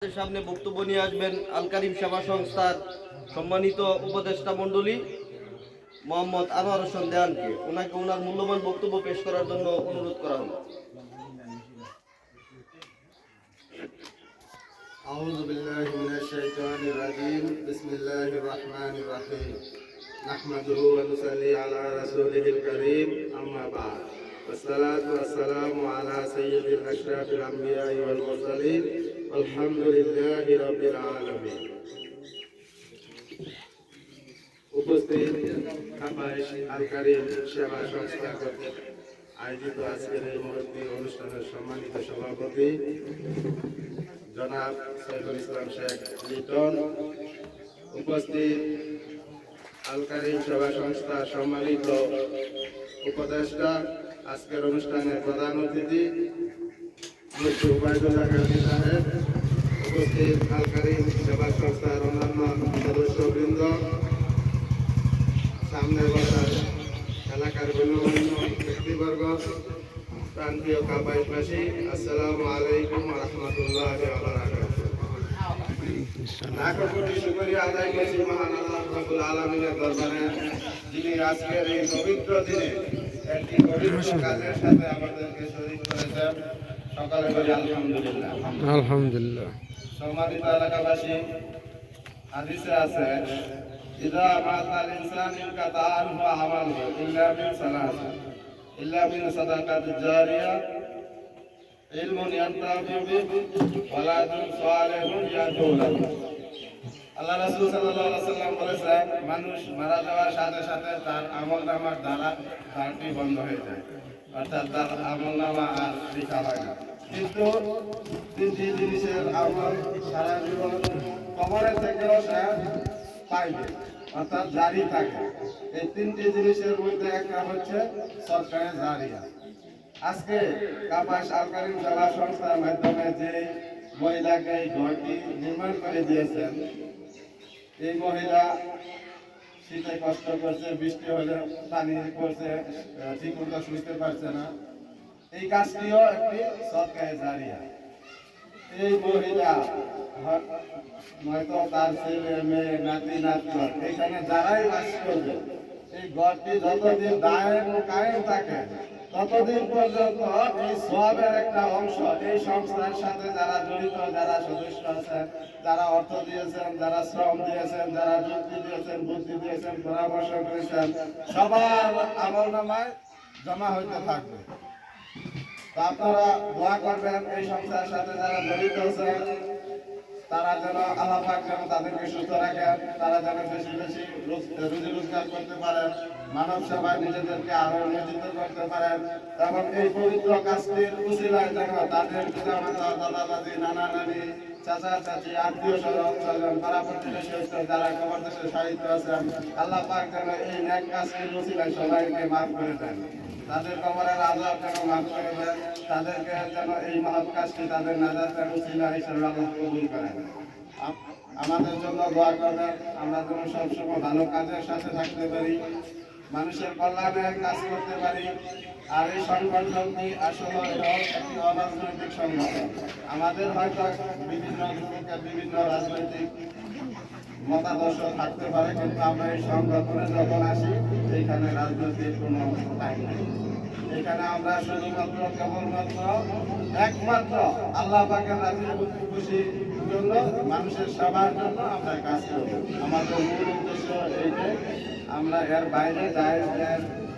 সামনে বক্তব্য নিয়ে আসবেন আল কারিম সেবা সংস্থার সম্মানিত উপদেষ্টা মণ্ডলী মোহাম্মদ আনোয়ার হোসেন দেওয়ানকে। ওনাকে ওনার মূল্যবান বক্তব্য পেশ করার জন্য অনুরোধ করা হলো। أعوذ بالله من الشيطان الرجيم بسم الله الرحمن الرحيم نحمده ونصلي على رسوله الكريم أما بعد والصلاة والسلام على سيد الأشراف الأنبياء والمرسلين والحمد لله رب العالمين উপস্থিত কাপাস আল কারিম সেবা সংস্থা কর্তৃক আয়োজিত আজকের এই মহতী অনুষ্ঠানের সম্মানিত সভাপতি জনাব সৈয়দুল ইসলাম শেখ লিটন, উপস্থিত আল কারিম সেবা সংস্থার সম্মানিত উপদেষ্টা, আজকের অনুষ্ঠানের প্রধান অতিথি মুফতি উবাইদুল্লাহ গাজী সাহেব, উপস্থিত আল কারিম সেবা সংস্থার অন্যান্য সদস্যবৃন্দ, সামনে বসা এলাকার গণ্যমান্য ব্যক্তিবর্গ, প্রান্তীয় কাপাসবাসী, আসসালামু আলাইকুম ওয়া রাহমাতুল্লাহি ওয়া বারাকাতুহু। লাখো কোটি শুকরিয়া আদায় করছি মহান আল্লাহ রাব্বুল আলামিনের দরবারে, যিনি আজকের এই পবিত্র দিনে একটি পবিত্র কাজের সাথে আমাদেরকে শরীক করেছেন। সকালে বলি আলহামদুলিল্লাহ। আলহামদুলিল্লাহ। সম্মানিত এলাকাবাসী, হাদিসে আছে ইযা মাতাল ইনসান ইনকাতা আনহু আমালুহু ইল্লা মিন সালাসা ইল্লা মিন সাদাকাতিন জারিয়া ইলমুন ইয়ানতাফিউ বিহি ওয়ালাদুন সালিহুন ইয়াদউ লাহু। আল্লাহ রাসূল সাল্লাল্লাহু আলাইহি ওয়াসাল্লাম বলেছেন, মানুষ মারা যাওয়ার সাথে সাথে তার আমলনামার দ্বারা তারটি বন্ধ হয়ে যায়, অর্থাৎ তার আমলনামা আর লেখা হয় না। কিন্তু তিনটি জিনিসের আমল সারা জীবন কবরে থেকেও সে পাইবে, অর্থাৎ জারি থাকে। এই তিনটি জিনিসের মধ্যে একটা হচ্ছে সরকারের জারিয়া। আজকে কাপাস আল কারিম সেবা সংস্থার মাধ্যমে যে মহিলাকে এই ঘরটি নির্মাণ করে দিয়েছেন, এই মহিলা শীতে কষ্ট করছে, বৃষ্টি হলে পানি পড়ছে, ঠিক মতো শুইতে পারছে না। এই কাজটিও একটি সরকারের জারিয়া। এই মহিলা হয়তো তার ছেলে মেয়ে নাতি নাতনি এখানে যারাই বাস করবে, এই ঘরটি যতদিন কায়েম থাকে ততদিন পর্যন্ত এই সওয়াবের একটা অংশ এই সংস্থার সাথে যারা জড়িত, যারা সদস্য আছেন, যারা অর্থ দিয়েছেন, যারা শ্রম দিয়েছেন, যারা যুক্তি দিয়েছেন, বুদ্ধি দিয়েছেন, পরামর্শ করেছেন, সবার আমলনামায় জমা হইতে থাকবে। আপনারা দোয়া করবেন এই সংস্থার সাথে যারা জড়িত আছেন, তারা যেন আল্লাহ পাক যেন তাদেরকে সুস্থ রাখেন, তারা যেন বেশি বেশি রুজি রোজগার করতে পারেন, মানব সেবায় নিজেদেরকে আরো নিয়োজিত করতে পারেন, এবং এই পবিত্র কাজটির উসিলায় যেন তাদের পিতামাতা, দাদা দাদি, নানা নানি, চাচা চাচি, আত্মীয় স্বজন, পাড়া প্রতিবেশী যারা কবর দেশে সাহিত্য আছেন, আল্লাহ পাক যেন এই নেক কাজটির উসিলায় সবাইকে মাফ করে দেন, তাদের কবরের আযাব যেন মাফ করে দেন, তাদেরকে যেন এই মহৎ কাজটি তাদের নাজাতের উসিলা হিসেবে আল্লাহ কবুল করেন। আমাদের জন্য দোয়া করবেন, আমরা যেন সবসময় ভালো কাজের সাথে থাকতে পারি, মানুষের কল্যাণে কাজ করতে পারি। আর এই সংগঠনটি আসলে একটি অরাজনৈতিক সংগঠন। আমাদের হয়তো বিভিন্ন যুবকের বিভিন্ন রাজনৈতিক মতাদর্শ থাকতে পারে, কিন্তু আমরা এই সংগঠনে যখন আসি এইখানে রাজনৈতিক কোনো টাইম নেই। এখানে আমরা শুধুমাত্র কেবলমাত্র একমাত্র আল্লাহ পাকের রাজি খুশির জন্য, মানুষের সেবার জন্য আমরা কাজ করি। আমাদের মূল উদ্দেশ্য এইটাই। আমরা এর বাইরে যাই,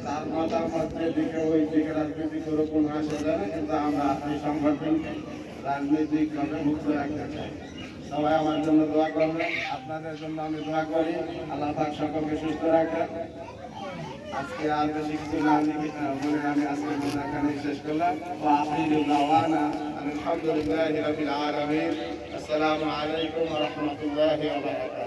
তার মাথার মধ্যে দিকে ওই দিকে রাজনীতি করে কোনো আসে যায় না, কিন্তু আমরা এই সংগঠনকে রাজনৈতিকভাবে মুক্ত রাখতে চাই। সবাই আমার জন্য দোয়া করবেন, আপনাদের জন্য আমি দোয়া করি। আল্লাহ পাক সকলকে সুস্থ রাখেন। আজকে আর বেশি কিছু না বলে আমি আজকে এখানে শেষ করলাম। আলহামদুলিল্লাহি রাব্বিল আলামিন। আসসালামু আলাইকুম ওয়া রাহমাতুল্লাহি ওয়া বারাকাতুহু।